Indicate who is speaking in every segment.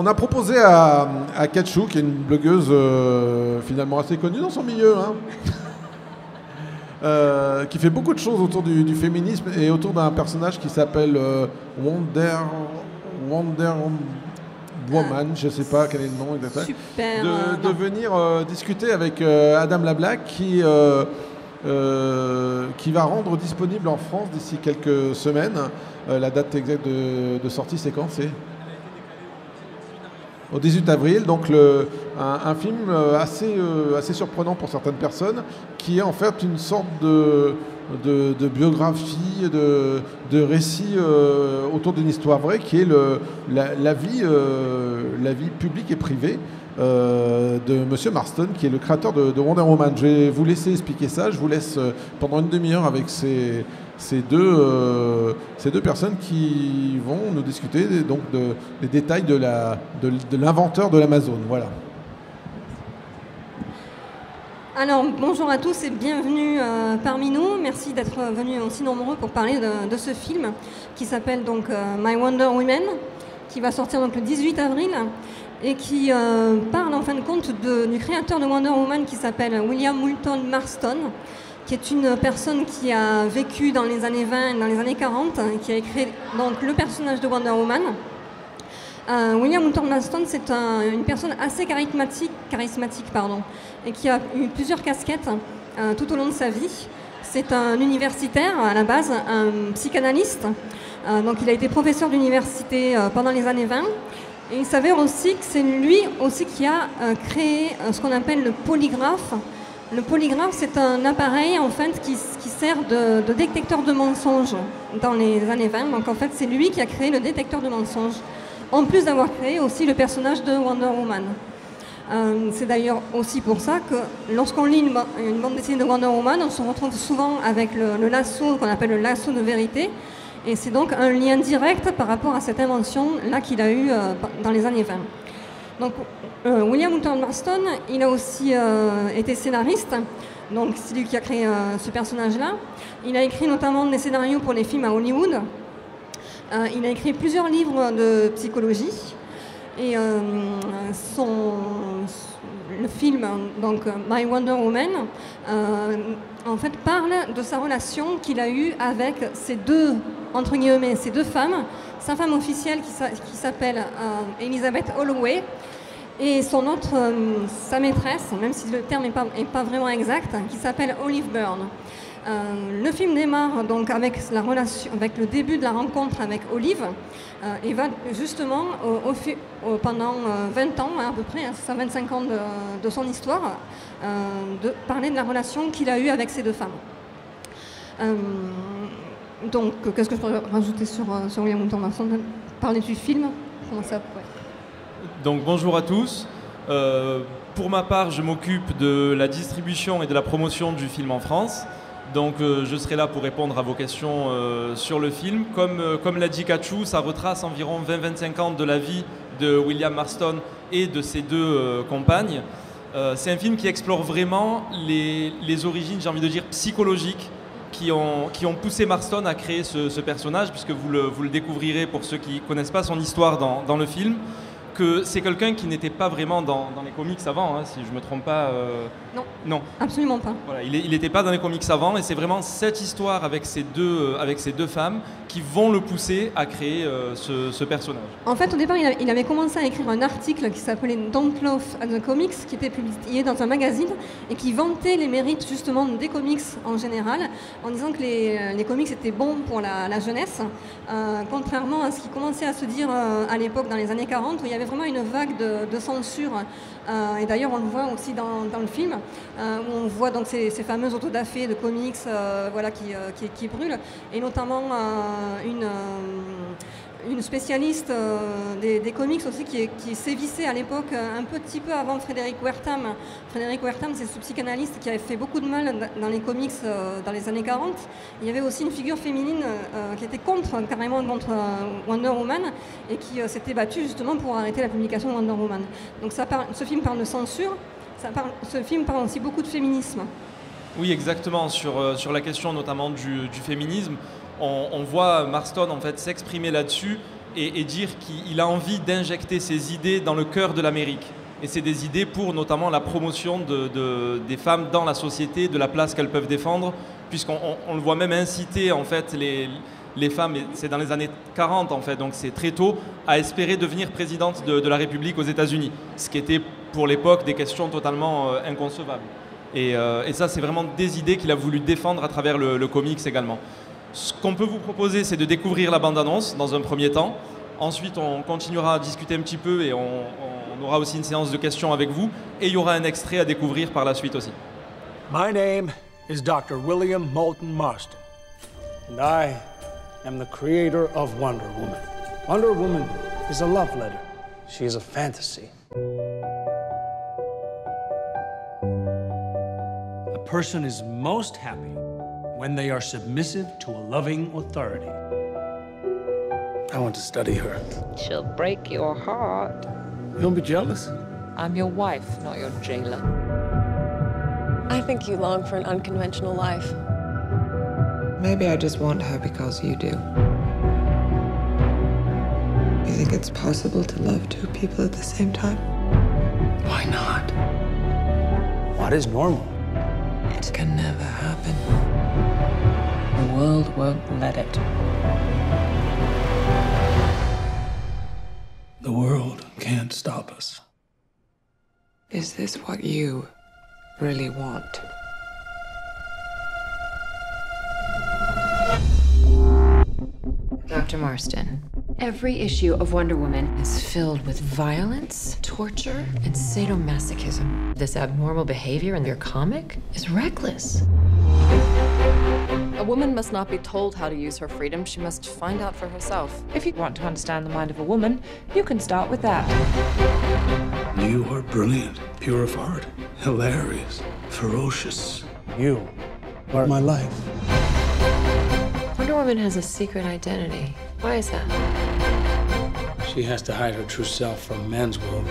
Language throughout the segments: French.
Speaker 1: on a proposé à Katchou, qui est une blogueuse finalement assez connue dans son milieu, hein, qui fait beaucoup de choses autour du féminisme et autour d'un personnage qui s'appelle Wonder Woman, je ne sais pas quel est le nom exact.
Speaker 2: Super.
Speaker 1: De venir discuter avec Adam Lablack qui va rendre disponible en France d'ici quelques semaines. La date exacte de sortie, c'est quand? C'est au 18 avril, donc un film assez surprenant pour certaines personnes, qui est en fait une sorte de biographie, de récit autour d'une histoire vraie, qui est la vie publique et privée de Monsieur Marston, qui est le créateur de Wonder Woman. Je vais vous laisser expliquer ça. Je vous laisse pendant une demi-heure avec ces deux personnes qui vont nous discuter donc des détails de l'inventeur de l'Amazon. Voilà.
Speaker 2: Alors, bonjour à tous et bienvenue parmi nous. Merci d'être venus aussi nombreux pour parler de ce film qui s'appelle donc My Wonder Woman, qui va sortir donc le 18 avril et qui parle en fin de compte du créateur de Wonder Woman qui s'appelle William Moulton Marston, qui est une personne qui a vécu dans les années 20 et dans les années 40, qui a écrit donc le personnage de Wonder Woman. William Moulton Marston, c'est une personne assez charismatique, et qui a eu plusieurs casquettes tout au long de sa vie. C'est un universitaire à la base, un psychanalyste. Donc il a été professeur d'université pendant les années 20. Et il s'avère aussi que c'est lui aussi qui a créé ce qu'on appelle le polygraphe. Le polygraphe, c'est un appareil en fait qui sert de détecteur de mensonges dans les années 20. Donc en fait, c'est lui qui a créé le détecteur de mensonges, en plus d'avoir créé aussi le personnage de Wonder Woman. C'est d'ailleurs aussi pour ça que lorsqu'on lit une bande dessinée de Wonder Woman, on se retrouve souvent avec le lasso qu'on appelle le lasso de vérité. Et c'est donc un lien direct par rapport à cette invention-là qu'il a eue dans les années 20. Donc, William Moulton Marston, il a aussi été scénariste, donc c'est lui qui a créé ce personnage-là. Il a écrit notamment des scénarios pour les films à Hollywood. Il a écrit plusieurs livres de psychologie. Et le film, donc My Wonder Woman, en fait parle de sa relation qu'il a eue avec ces deux femmes, sa femme officielle qui s'appelle Elizabeth Holloway, et sa maîtresse, même si le terme n'est pas vraiment exact, qui s'appelle Olive Byrne. Le film démarre donc avec le début de la rencontre avec Olive et va justement pendant 20 ans à peu près, 25 ans de son histoire, de parler de la relation qu'il a eue avec ces deux femmes. Donc qu'est-ce que je pourrais rajouter sur William Moulton Marston? Parler du film, comment ça pourrait...
Speaker 3: Donc bonjour à tous. Pour ma part, je m'occupe de la distribution et de la promotion du film en France. Donc je serai là pour répondre à vos questions sur le film. Comme l'a dit Katchou, ça retrace environ 20-25 ans de la vie de William Marston et de ses deux compagnes. C'est un film qui explore vraiment les origines, j'ai envie de dire, psychologiques qui ont poussé Marston à créer ce personnage, puisque vous le découvrirez pour ceux qui ne connaissent pas son histoire dans le film, que c'est quelqu'un qui n'était pas vraiment dans les comics avant, hein, si je ne me trompe pas.
Speaker 2: Non, absolument pas.
Speaker 3: Voilà, il n'était pas dans les comics avant, et c'est vraiment cette histoire avec ces deux femmes qui vont le pousser à créer ce personnage.
Speaker 2: En fait, au départ, il avait commencé à écrire un article qui s'appelait Don't Laugh at the Comics, qui était publié dans un magazine et qui vantait les mérites justement des comics en général, en disant que les comics étaient bons pour la jeunesse, contrairement à ce qui commençait à se dire à l'époque, dans les années 40, où il y avait vraiment une vague de censure. Et d'ailleurs, on le voit aussi dans le film, où on voit donc ces fameuses autodafés de comics qui brûlent, et notamment une spécialiste des comics aussi qui sévissait à l'époque un petit peu avant Frédéric Wertham. Frédéric Wertham, c'est ce psychanalyste qui avait fait beaucoup de mal dans les comics dans les années 40. Il y avait aussi une figure féminine qui était carrément contre Wonder Woman et qui s'était battue justement pour arrêter la publication de Wonder Woman. Donc ce film parle de censure, ce film parle aussi beaucoup de féminisme.
Speaker 3: Oui, exactement, sur la question notamment du féminisme. On voit Marston en fait s'exprimer là-dessus et dire qu'il a envie d'injecter ses idées dans le cœur de l'Amérique. Et c'est des idées pour notamment la promotion des femmes dans la société, de la place qu'elles peuvent défendre, puisqu'on le voit même inciter en fait les femmes, et c'est dans les années 40 en fait, donc c'est très tôt, à espérer devenir présidente de la République aux États-Unis, ce qui était pour l'époque des questions totalement inconcevables. Et ça, c'est vraiment des idées qu'il a voulu défendre à travers le comics également. Ce qu'on peut vous proposer, c'est de découvrir la bande-annonce dans un premier temps. Ensuite, on continuera à discuter un petit peu et on aura aussi une séance de questions avec vous. Et il y aura un extrait à découvrir par la suite aussi.
Speaker 4: My name is Dr. William Moulton Marston, and I am the creator of Wonder Woman. Wonder Woman is a love letter. She is a fantasy. A person is most happy when they are submissive to a loving authority. I want to study her.
Speaker 5: She'll break your heart.
Speaker 4: You don't be jealous?
Speaker 5: I'm your wife, not your jailer.
Speaker 6: I think you long for an unconventional life.
Speaker 7: Maybe I just want her because you do. You think it's possible to love two people at the same time?
Speaker 4: Why not? What is normal?
Speaker 7: It can never happen.
Speaker 5: The world won't let it.
Speaker 4: The world can't stop us.
Speaker 7: Is this what you really want?
Speaker 8: Dr. Marston, every issue of Wonder Woman is filled with violence, torture, and sadomasochism. This abnormal behavior in your comic is reckless.
Speaker 6: A woman must not be told how to use her freedom. She must find out for herself.
Speaker 9: If you want to understand the mind of a woman, you can start with that.
Speaker 4: You are brilliant, pure of heart, hilarious, ferocious. You are my life.
Speaker 8: Wonder Woman has a secret identity. Why is that?
Speaker 4: She has to hide her true self from man's world.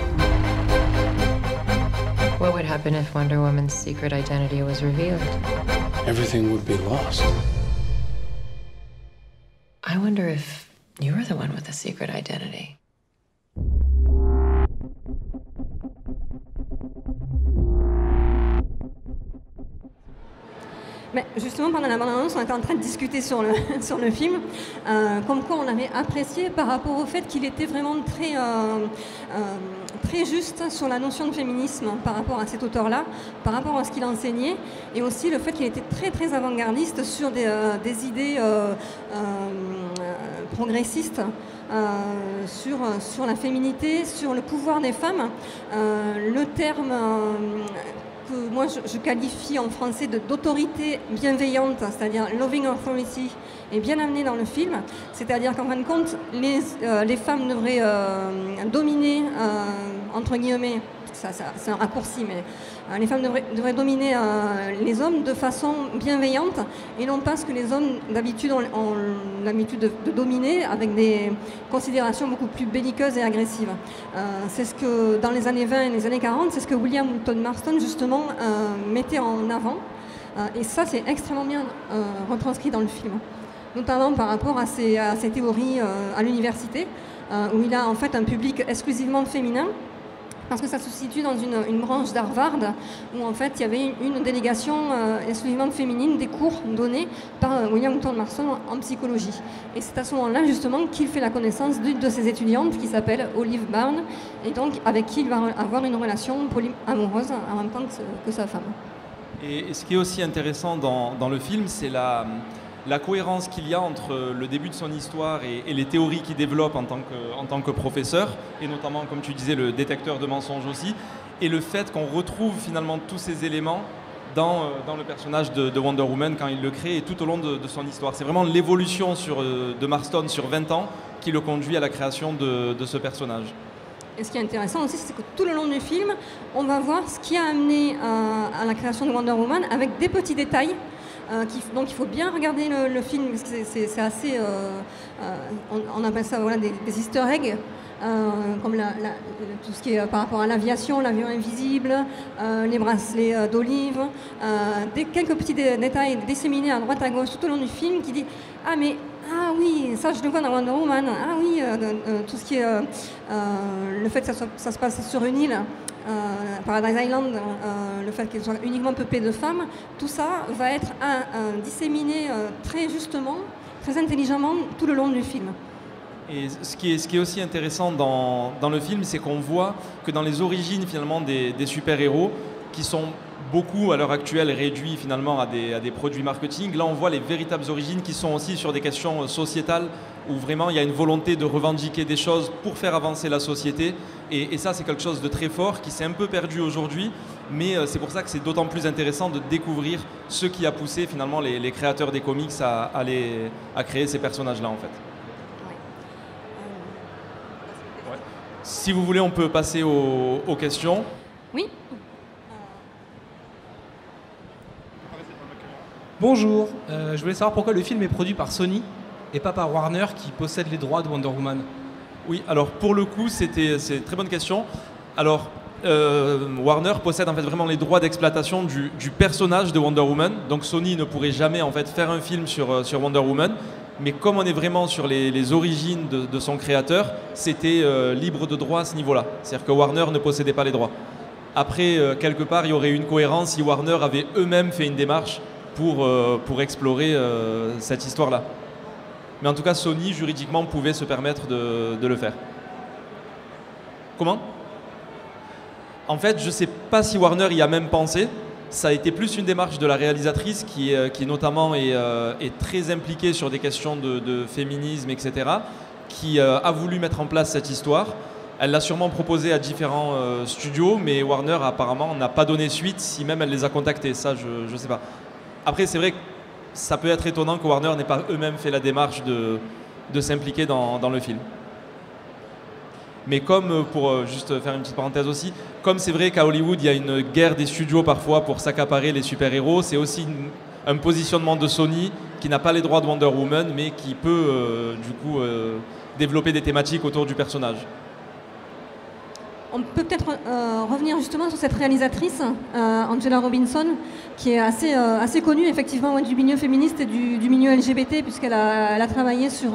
Speaker 8: What would happen if Wonder Woman's secret identity was revealed?
Speaker 4: Everything would be lost.
Speaker 8: I wonder if you're the one with the secret identity.
Speaker 2: Mais justement, pendant la bande-annonce, on était en train de discuter sur le film, comme quoi on avait apprécié par rapport au fait qu'il était vraiment très juste sur la notion de féminisme par rapport à cet auteur-là, par rapport à ce qu'il enseignait, et aussi le fait qu'il était très très avant-gardiste sur des idées progressistes. Sur la féminité, sur le pouvoir des femmes. Le terme que moi je qualifie en français d'autorité bienveillante, c'est-à-dire loving authority, est bien amené dans le film. C'est-à-dire qu'en fin de compte, les femmes devraient dominer, entre guillemets, c'est un raccourci, mais les femmes devraient dominer les hommes de façon bienveillante et non pas ce que les hommes d'habitude ont l'habitude de dominer avec des considérations beaucoup plus belliqueuses et agressives. C'est ce que dans les années 20 et les années 40, c'est ce que William Moulton Marston justement mettait en avant et ça c'est extrêmement bien retranscrit dans le film, notamment par rapport à ses théories à l'université où il a en fait un public exclusivement féminin. Parce que ça se situe dans une branche d'Harvard où en fait il y avait une délégation exclusivement féminine des cours donnés par William Moulton Marston en psychologie. Et c'est à ce moment-là justement qu'il fait la connaissance d'une de ses étudiantes qui s'appelle Olive Byrne et donc avec qui il va avoir une relation amoureuse en même temps que sa femme.
Speaker 3: Et ce qui est aussi intéressant dans le film, c'est la cohérence qu'il y a entre le début de son histoire et les théories qu'il développe en tant que professeur, et notamment, comme tu disais, le détecteur de mensonges aussi, et le fait qu'on retrouve finalement tous ces éléments dans le personnage de Wonder Woman quand il le crée et tout au long de son histoire. C'est vraiment l'évolution de Marston sur 20 ans qui le conduit à la création de ce personnage.
Speaker 2: Et ce qui est intéressant aussi, c'est que tout le long du film, on va voir ce qui a amené à la création de Wonder Woman avec des petits détails. Donc il faut bien regarder le film, parce que c'est assez... on appelle ça voilà, des easter eggs, comme tout ce qui est par rapport à l'aviation, l'avion invisible, les bracelets d'olive, quelques petits détails disséminés à droite à gauche tout au long du film qui dit « Ah mais ah oui, ça je le vois dans Wonder Woman, ah oui, tout ce qui est le fait que ça se passe sur une île, Paradise Island, le fait qu'elle soit uniquement peuplée de femmes, tout ça va être disséminé très justement, très intelligemment tout le long du film.
Speaker 3: Et ce qui est aussi intéressant dans le film, c'est qu'on voit que dans les origines finalement des super-héros, qui sont beaucoup à l'heure actuelle réduits finalement à des produits marketing, là on voit les véritables origines qui sont aussi sur des questions sociétales, où vraiment il y a une volonté de revendiquer des choses pour faire avancer la société. Et ça, c'est quelque chose de très fort qui s'est un peu perdu aujourd'hui, mais c'est pour ça que c'est d'autant plus intéressant de découvrir ce qui a poussé finalement les créateurs des comics à créer ces personnages-là en fait. Ouais. Si vous voulez, on peut passer aux questions.
Speaker 2: Oui.
Speaker 10: Bonjour, je voulais savoir pourquoi le film est produit par Sony et pas par Warner qui possède les droits de Wonder Woman.
Speaker 3: Oui, alors pour le coup, c'est une très bonne question. Alors, Warner possède en fait vraiment les droits d'exploitation du personnage de Wonder Woman. Donc Sony ne pourrait jamais en fait faire un film sur Wonder Woman. Mais comme on est vraiment sur les origines de son créateur, c'était libre de droit à ce niveau-là. C'est-à-dire que Warner ne possédait pas les droits. Après, quelque part, il y aurait eu une cohérence si Warner avait eux-mêmes fait une démarche pour explorer cette histoire-là. Mais en tout cas, Sony, juridiquement, pouvait se permettre de le faire. Comment ? En fait, je ne sais pas si Warner y a même pensé. Ça a été plus une démarche de la réalisatrice qui notamment est très impliquée sur des questions de féminisme, etc., qui a voulu mettre en place cette histoire. Elle l'a sûrement proposé à différents studios, mais Warner apparemment n'a pas donné suite, si même elle les a contactés. Ça, je ne sais pas. Après, c'est vrai que ça peut être étonnant que Warner n'ait pas eux-mêmes fait la démarche de s'impliquer dans le film. Mais comme, pour juste faire une petite parenthèse aussi, comme c'est vrai qu'à Hollywood, il y a une guerre des studios parfois pour s'accaparer les super-héros, c'est aussi un positionnement de Sony qui n'a pas les droits de Wonder Woman, mais qui peut du coup développer des thématiques autour du personnage.
Speaker 2: On peut peut-être revenir justement sur cette réalisatrice, Angela Robinson, qui est assez connue effectivement du milieu féministe et du milieu LGBT, puisqu'elle a travaillé sur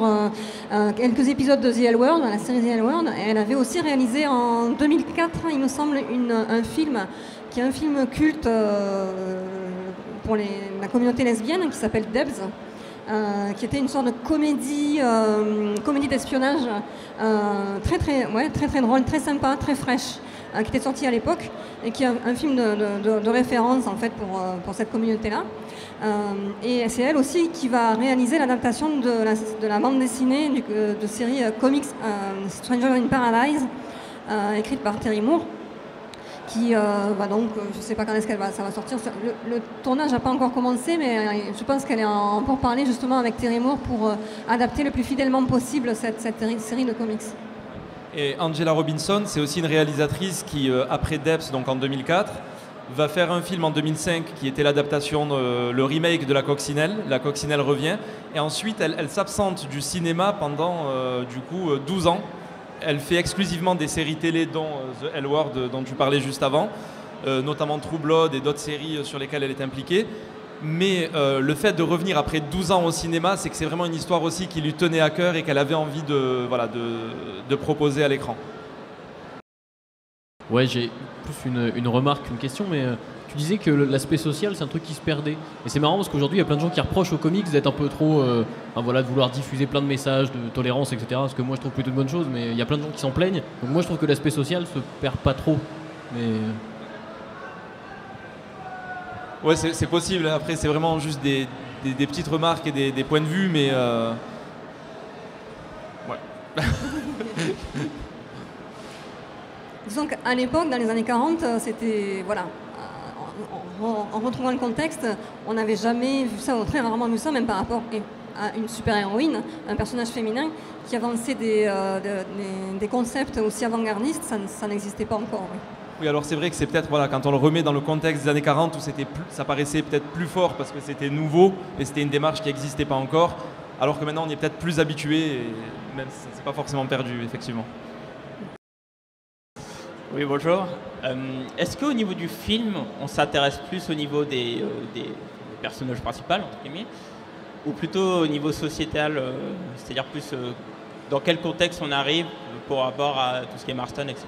Speaker 2: quelques épisodes de The L Word, la série The L Word. Et elle avait aussi réalisé en 2004, il me semble, un film qui est un film culte pour la communauté lesbienne, qui s'appelle Debs. Qui était une sorte de comédie d'espionnage très drôle, très sympa, très fraîche, qui était sortie à l'époque et qui est un film de référence en fait pour cette communauté-là. Et c'est elle aussi qui va réaliser l'adaptation de la bande dessinée de série comics Stranger in Paradise, écrite par Terry Moore. Qui va donc, je ne sais pas quand est-ce ça va sortir. Le tournage n'a pas encore commencé, mais je pense qu'elle est en pourparlers justement avec Terry Moore pour adapter le plus fidèlement possible cette série de comics.
Speaker 3: Et Angela Robinson, c'est aussi une réalisatrice qui, après Debs, donc en 2004, va faire un film en 2005 qui était l'adaptation, le remake de La Coccinelle. La Coccinelle revient. Et ensuite, elle s'absente du cinéma pendant, du coup, 12 ans. Elle fait exclusivement des séries télé, dont The L Word, dont tu parlais juste avant, notamment True Blood et d'autres séries sur lesquelles elle est impliquée. Mais le fait de revenir après 12 ans au cinéma, c'est que c'est vraiment une histoire aussi qui lui tenait à cœur et qu'elle avait envie de proposer à l'écran.
Speaker 11: Ouais, j'ai plus une remarque qu'une question, mais tu disais que l'aspect social, c'est un truc qui se perdait. Et c'est marrant parce qu'aujourd'hui, il y a plein de gens qui reprochent aux comics d'être un peu trop... de vouloir diffuser plein de messages, de tolérance, etc. Ce que moi, je trouve plutôt une bonne chose, mais il y a plein de gens qui s'en plaignent. Donc moi, je trouve que l'aspect social se perd pas trop. Mais...
Speaker 3: Ouais, c'est possible. Après, c'est vraiment juste des petites remarques et des points de vue, mais... Ouais.
Speaker 2: Disons qu'à l'époque, dans les années 40, c'était... Voilà. En retrouvant le contexte, on n'avait jamais vu ça, ou très rarement vu ça, même par rapport à une super-héroïne, un personnage féminin qui avançait des concepts aussi avant-gardistes, ça n'existait pas encore. Oui.
Speaker 3: Oui, alors c'est vrai que c'est peut-être, quand on le remet dans le contexte des années 40, où ça paraissait peut-être plus fort parce que c'était nouveau et c'était une démarche qui n'existait pas encore, alors que maintenant on y est peut-être plus habitué, et même si ça ne s'est pas forcément perdu, effectivement.
Speaker 12: Oui, bonjour. Est-ce qu'au niveau du film, on s'intéresse plus au niveau des personnages principaux, entre guillemets, ou plutôt au niveau sociétal, c'est-à-dire plus dans quel contexte on arrive par rapport à tout ce qui est Marston, etc.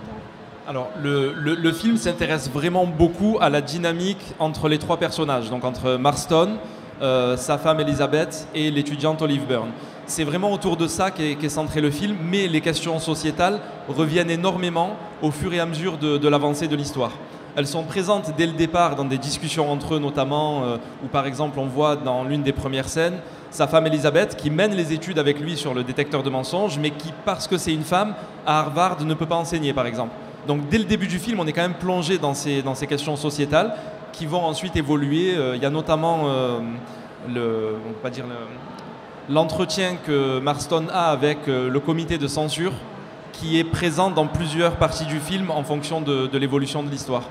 Speaker 3: Alors, le film s'intéresse vraiment beaucoup à la dynamique entre les trois personnages, donc entre Marston, sa femme Elizabeth et l'étudiante Olive Byrne. C'est vraiment autour de ça qu'est centré le film, mais les questions sociétales reviennent énormément au fur et à mesure de l'avancée de l'histoire. Elles sont présentes dès le départ dans des discussions entre eux notamment, où par exemple on voit dans l'une des premières scènes sa femme Elizabeth qui mène les études avec lui sur le détecteur de mensonges, mais qui, parce que c'est une femme, à Harvard ne peut pas enseigner par exemple. Donc dès le début du film, on est quand même plongé dans ces questions sociétales qui vont ensuite évoluer. Il y a notamment l'entretien que Marston a avec le comité de censure qui est présent dans plusieurs parties du film en fonction de l'évolution de l'histoire.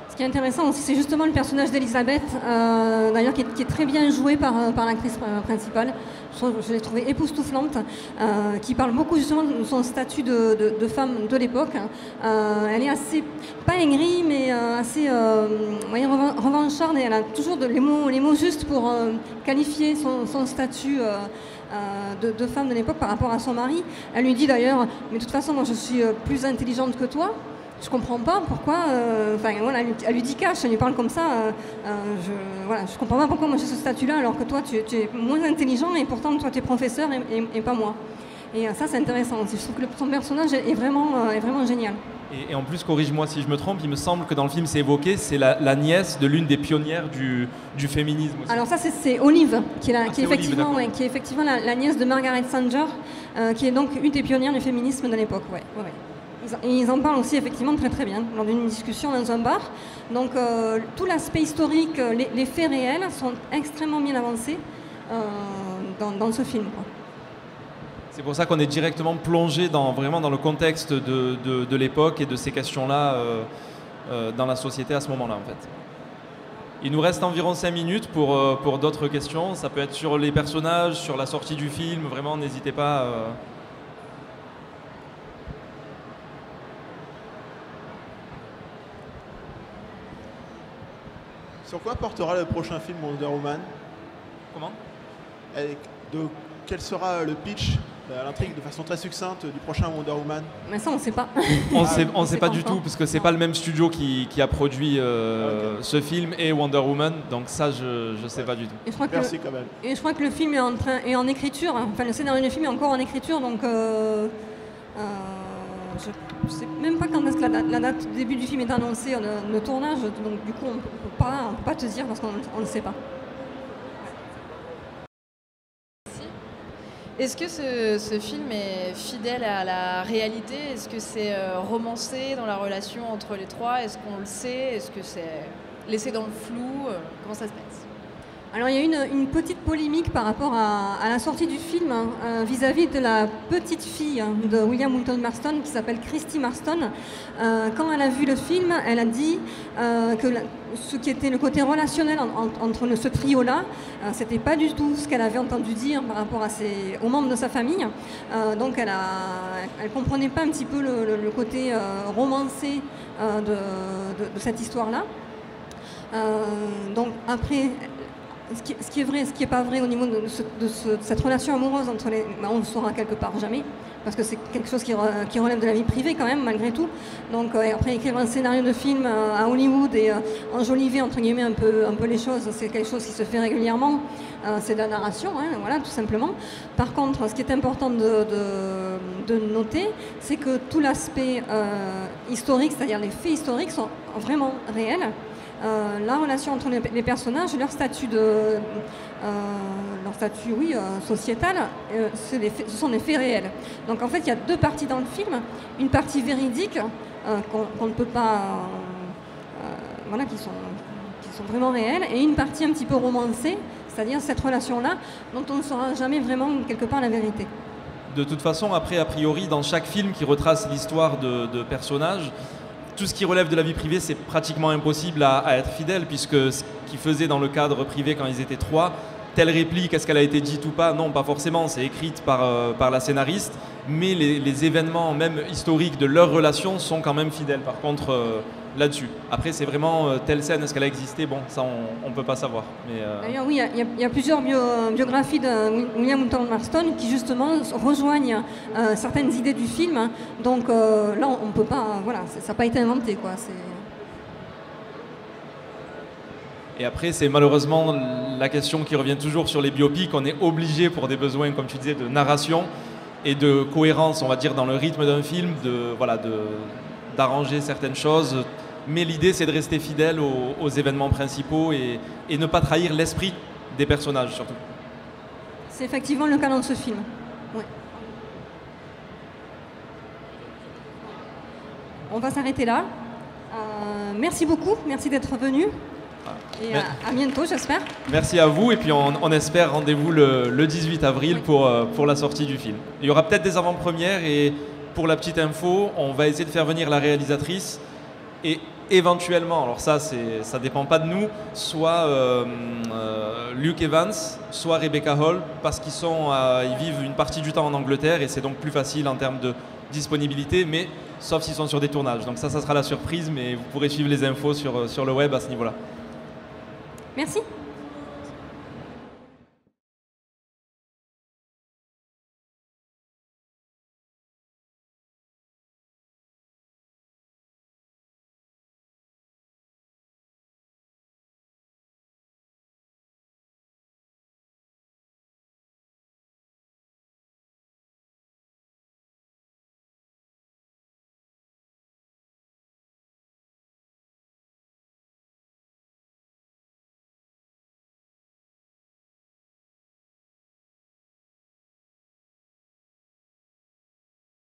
Speaker 2: Ce qui est intéressant aussi, c'est justement le personnage d'Elizabeth, d'ailleurs qui est très bien joué par l'actrice principale. Je l'ai trouvée époustouflante, qui parle beaucoup justement de son statut de femme de l'époque. Elle est assez, pas aigrie, mais assez revancharde, et elle a toujours les mots justes pour qualifier son statut de femme de l'époque par rapport à son mari. Elle lui dit d'ailleurs, mais de toute façon, moi je suis plus intelligente que toi. Je comprends pas pourquoi. Elle lui dit cash, elle lui parle comme ça. Je comprends pas pourquoi moi j'ai ce statut-là alors que toi tu es moins intelligent et pourtant toi tu es professeur et pas moi. Et ça c'est intéressant. Je trouve que son personnage est vraiment génial.
Speaker 3: Et en plus, corrige-moi si je me trompe, il me semble que dans le film c'est évoqué, c'est la nièce de l'une des pionnières du féminisme aussi.
Speaker 2: Alors ça c'est Olive, qui est effectivement la nièce de Margaret Sanger, qui est donc une des pionnières du féminisme de l'époque. Ouais. Et ils en parlent aussi effectivement très très bien lors d'une discussion dans un bar. Donc tout l'aspect historique, les faits réels sont extrêmement bien avancés dans ce film, quoi.
Speaker 3: C'est pour ça qu'on est directement plongé vraiment dans le contexte de l'époque et de ces questions-là dans la société à ce moment-là en fait. Il nous reste environ 5 minutes pour d'autres questions. Ça peut être sur les personnages, sur la sortie du film, vraiment n'hésitez pas.
Speaker 13: Sur quoi portera le prochain film Wonder Woman?
Speaker 3: Comment?
Speaker 13: Quel sera le pitch, l'intrigue de façon très succincte du prochain Wonder Woman?
Speaker 2: Mais ça on ne sait pas.
Speaker 3: On ne sait pas du tout parce que c'est pas le même studio qui a produit ce film et Wonder Woman, donc ça je ne sais pas du tout.
Speaker 13: Merci quand même.
Speaker 2: Et je crois que le film est en écriture, enfin le scénario du film est encore en écriture, donc je ne sais même pas quand est-ce que la date du début du film est annoncée, le tournage, donc du coup on ne peut pas te dire parce qu'on ne le sait pas.
Speaker 14: Est-ce que ce film est fidèle à la réalité? Est-ce que c'est romancé dans la relation entre les trois? Est-ce qu'on le sait? Est-ce que c'est laissé dans le flou? Comment ça se passe?
Speaker 2: Alors il y a eu une petite polémique par rapport à la sortie du film vis-à-vis de la petite fille de William Moulton Marston qui s'appelle Christy Marston. Quand elle a vu le film, elle a dit que ce qui était le côté relationnel entre ce trio-là, c'était pas du tout ce qu'elle avait entendu dire par rapport aux membres de sa famille. Donc elle comprenait pas un petit peu le côté romancé de cette histoire-là. Donc après, ce qui est vrai, ce qui n'est pas vrai au niveau de cette relation amoureuse entre les... on le saura quelque part jamais, parce que c'est quelque chose qui relève de la vie privée quand même, malgré tout. Donc après, écrire un scénario de film à Hollywood et enjoliver, entre guillemets, un peu les choses, c'est quelque chose qui se fait régulièrement. C'est de la narration, hein, voilà, tout simplement. Par contre, ce qui est important de noter, c'est que tout l'aspect historique, c'est-à-dire les faits historiques, sont vraiment réels. La relation entre les personnages, leur statut sociétal, ce sont des faits réels. Donc en fait, il y a deux parties dans le film. Une partie véridique qu'on ne peut pas, qui sont vraiment réelles, et une partie un petit peu romancée, c'est-à-dire cette relation-là dont on ne saura jamais vraiment quelque part la vérité.
Speaker 3: De toute façon, après, a priori, dans chaque film qui retrace l'histoire de personnages, tout ce qui relève de la vie privée, c'est pratiquement impossible à être fidèle, puisque ce qu'ils faisaient dans le cadre privé quand ils étaient trois, telle réplique, est-ce qu'elle a été dite ou pas? Non, pas forcément, c'est écrite par la scénariste, mais les événements, même historiques, de leur relation sont quand même fidèles. Par contre, là-dessus. Après, c'est vraiment telle scène, est-ce qu'elle a existé? Bon, ça, on ne peut pas savoir.
Speaker 2: D'ailleurs, oui, il y a plusieurs biographies de William Moulton Marston qui, justement, rejoignent certaines idées du film. Donc là, on ne peut pas... Voilà, ça n'a pas été inventé, quoi.
Speaker 3: Et après, c'est malheureusement la question qui revient toujours sur les biopics. On est obligé, pour des besoins, comme tu disais, de narration et de cohérence, on va dire, dans le rythme d'un film, d'arranger certaines choses. Mais l'idée, c'est de rester fidèle aux événements principaux et ne pas trahir l'esprit des personnages, surtout.
Speaker 2: C'est effectivement le cas dans ce film. Ouais. On va s'arrêter là. Merci beaucoup, merci d'être venu. Et à bientôt, j'espère.
Speaker 3: Merci à vous, et puis on espère rendez-vous le 18 avril pour la sortie du film. Il y aura peut-être des avant-premières, et pour la petite info, on va essayer de faire venir la réalisatrice, et éventuellement, alors ça dépend pas de nous, soit Luke Evans, soit Rebecca Hall, parce ils vivent une partie du temps en Angleterre, et c'est donc plus facile en termes de disponibilité, mais sauf s'ils sont sur des tournages. Donc ça sera la surprise, mais vous pourrez suivre les infos sur le web à ce niveau-là.
Speaker 2: Merci.